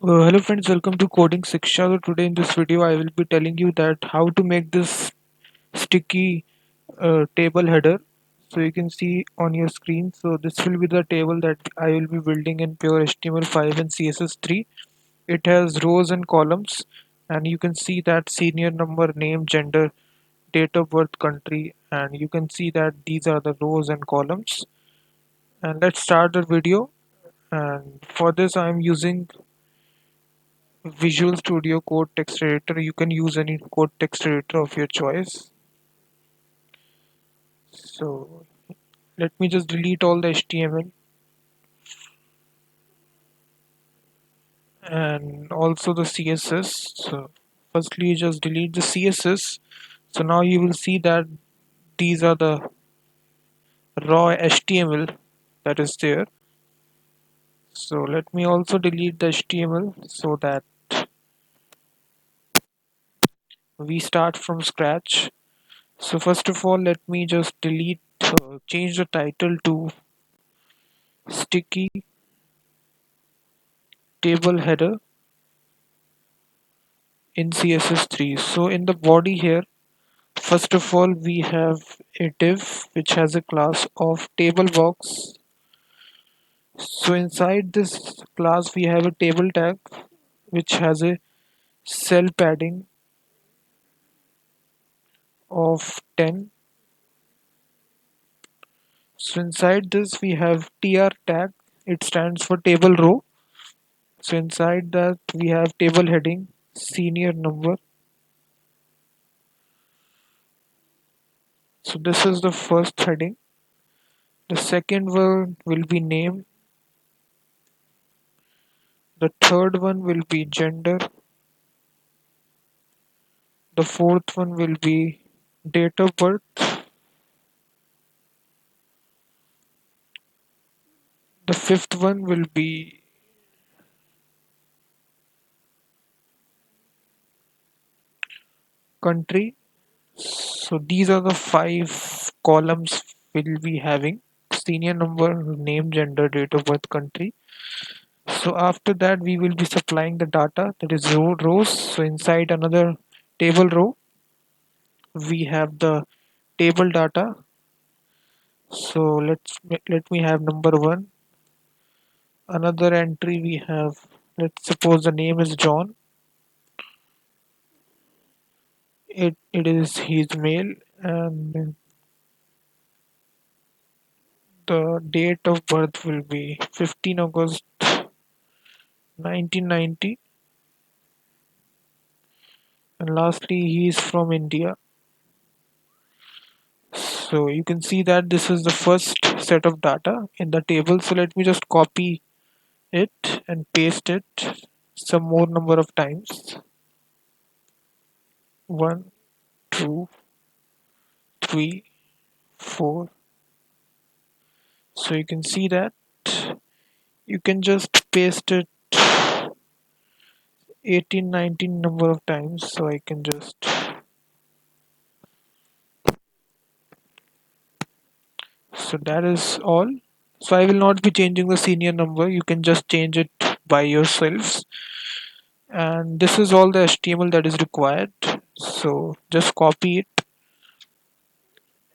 Hello friends, welcome to Coding Siksha. So today in this video I will be telling you that how to make this sticky table header. So you can see on your screen. So this will be the table that I will be building in pure HTML5 and CSS3. It has rows and columns, and you can see that senior number, name, gender, date of birth, country, and you can see that these are the rows and columns. And let's start the video. And for this I am using Visual Studio Code text editor. You can use any code text editor of your choice. So let me just delete all the HTML and also the CSS. So firstly just delete the CSS. So now you will see that these are the raw HTML that is there. So let me also delete the HTML so that we start from scratch. So first of all, let me just change the title to sticky table header in CSS3. So in the body here, first of all, we have a div which has a class of table box. So inside this class, we have a table tag which has a cell padding of 10. So inside this, we have tr tag. It stands for table row. So inside that, we have table heading senior number. So this is the first heading. The second one will be name. The third one will be gender. The fourth one will be date of birth. The fifth one will be country. So these are the five columns we'll be having: senior number, name, gender, date of birth, country. So after that, we will be supplying the data, that is rows. So inside another table row, we have the table data. So let me have number one. Another entry we have. Let's suppose the name is John. It is his male, and the date of birth will be 15 August 1990, and lastly he is from India. So you can see that this is the first set of data in the table. So let me just copy it and paste it some more number of times. 1, 2, 3, 4. So you can see that you can just paste it 18, 19 number of times. So I can just, so that is all. So I will not be changing the senior number. You can just change it by yourselves. And this is all the HTML that is required. So just copy it.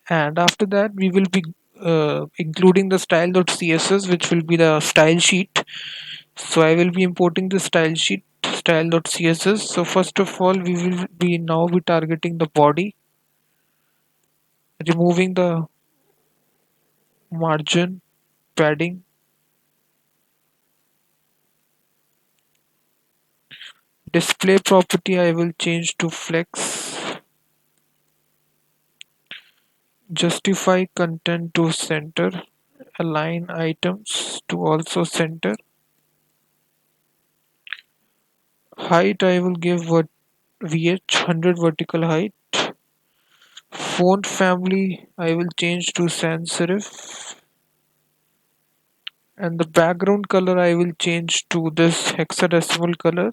And after that, we will be including the style.css, which will be the style sheet. So I will be importing the style sheet style.css. So first of all, we will be now be targeting the body, removing the margin, padding, display property. I will change to flex, justify content to center, align items to also center, height I will give what vh 100 vertical height, font family I will change to sans serif, and the background color I will change to this hexadecimal color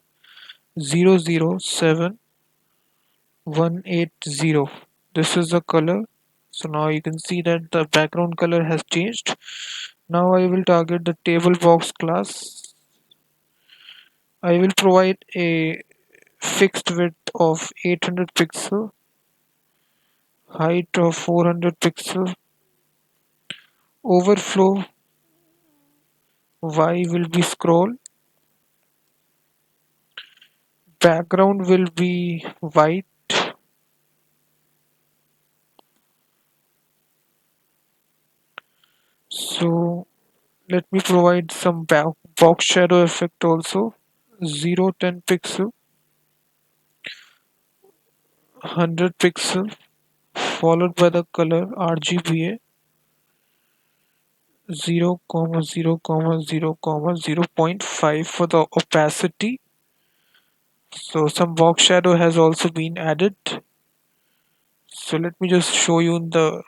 007180. This is the color. So now you can see that the background color has changed. Now I will target the table box class. I will provide a fixed width of 800 pixel, height of 400 pixel, overflow Y will be scroll, background will be white. So let me provide some box shadow effect also. 0 10 pixel, 100 pixel, followed by the color RGBA 0 comma 0 comma 0 comma 0.5 for the opacity. So some box shadow has also been added. So let me just show you in the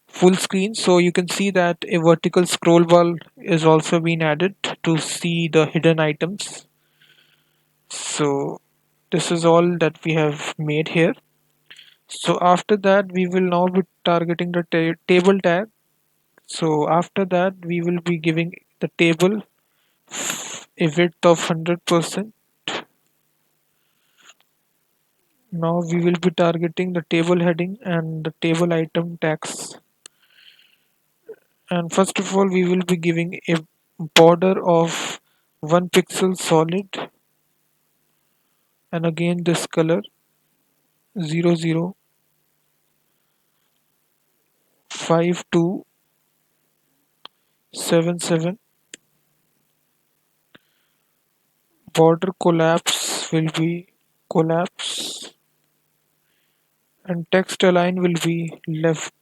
full screen. So you can see that a vertical scroll bar is also been added to see the hidden items. So this is all that we have made here. So after that we will now be targeting the table tag. So after that we will be giving the table a width of 100%. Now we will be targeting the table heading and the table item tags. And first of all we will be giving a border of 1 pixel solid, and again this color 005277. Border collapse will be collapse, and text align will be left.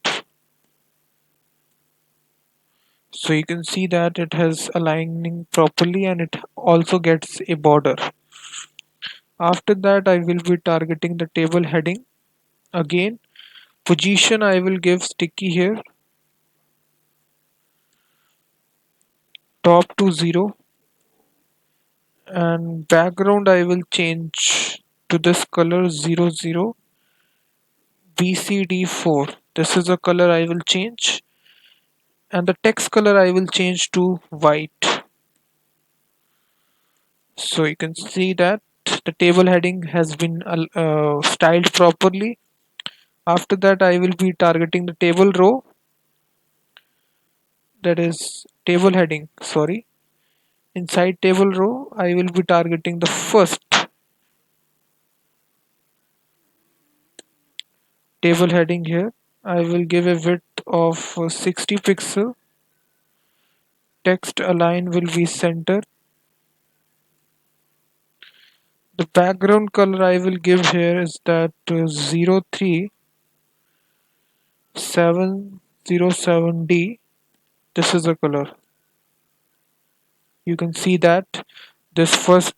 So you can see that it has aligning properly and it also gets a border. After that I will be targeting the table heading. Again, position I will give sticky here, top to 0, and background I will change to this color 00 BCD4. This is the color I will change, and the text color I will change to white. So you can see that the table heading has been styled properly. After that I will be targeting the table row, that is table heading, sorry. Inside table row I will be targeting the first table heading here. I will give a width of 60 pixel. Text align will be center. The background color I will give here is that 03707D. This is the color. You can see that this first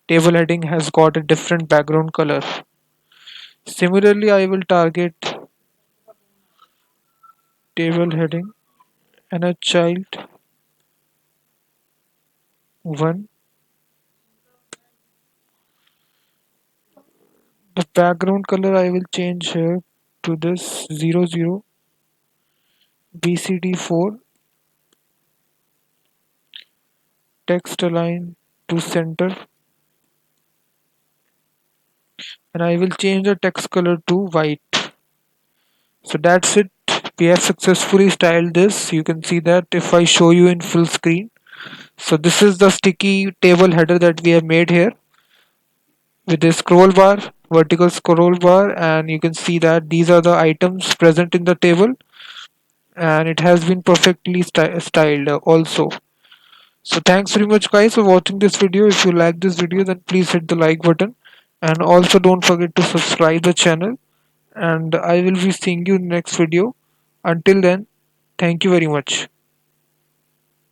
table heading has got a different background color. Similarly, I will target table heading and a child 1. The background color I will change here to this 00 BCD4. Text align to center, and I will change the text color to white. So that's it. We have successfully styled this. You can see that if I show you in full screen. So this is the sticky table header that we have made here with a scroll bar, vertical scroll bar, and you can see that these are the items present in the table, and it has been perfectly styled also. So thanks very much guys for watching this video. If you like this video then please hit the like button, and also don't forget to subscribe the channel, and I will be seeing you in the next video. Until then, thank you very much.